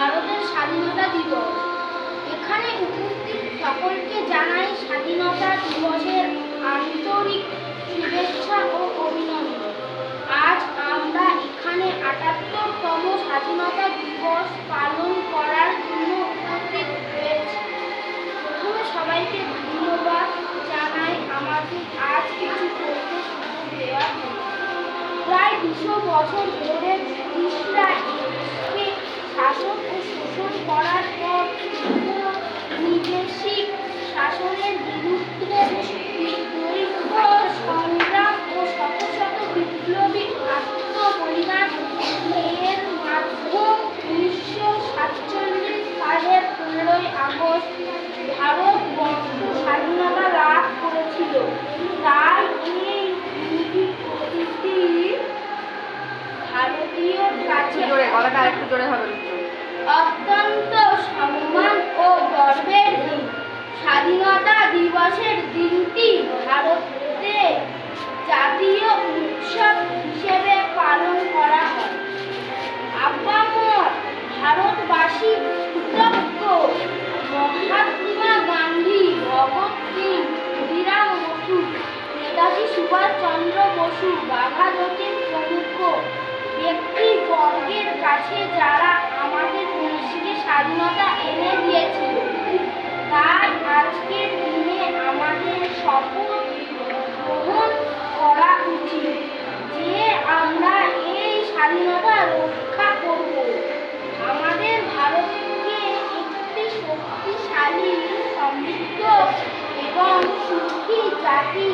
ভারতের স্বাধীনতা দিবস। এখানে উপস্থিত সকলকে জানাই স্বাধীনতা দিবসের আন্তরিক শুভেচ্ছা ও অভিনন্দন। আজ আমরা এখানে ৭৮তম স্বাধীনতা দিবস পালন করার জন্য উপস্থিত হয়েছি। প্রথমে সবাইকে ধন্যবাদ জানাই আমাকে আজ কিছু করতে সুযোগ দেওয়ার জন্য। প্রায় ২০০ বছর ধরে ব্রিটিশরা দেশকে শাসন ও শোষণ করার পর ঔপনিবেশিক শাসনের বিরুদ্ধে দীর্ঘ সংগ্রাম ও শত শত বিপ্লবী আত্মবলিদান এর মাধ্যমে ১৯৪৭ সালের ১৫ই আগস্ট ভারতবর্ষ স্বাধীনতা লাভ করেছিল। তাই এই দিনটি ভারতীয়র কাছে অত্যন্ত সম্মান ও গর্বের দিন। স্বাধীনতা দিবসের দিনটি ভারতে জাতীয় উৎসব হিসেবে পালন করা হয়। আপামর ভারতবাসী কৃতজ্ঞ মহাত্মা গান্ধী, ভগৎ সিং, ক্ষুদিরাম বসু, নেতাজি সুভাষচন্দ্র বসু, বাঘা যতীন প্রমুখ ব্যক্তিবর্গের কাছে যারা আমাদের দেশকে স্বাধীনতা এনে দিয়েছিল। তাই আজকের দিনে আমাদের শপথ গ্রহণ করা উচিত যে আমরা এই স্বাধীনতা রক্ষা করব, আমাদের ভারতকে একটি শক্তিশালী, সমৃদ্ধ এবং সুখী জাতি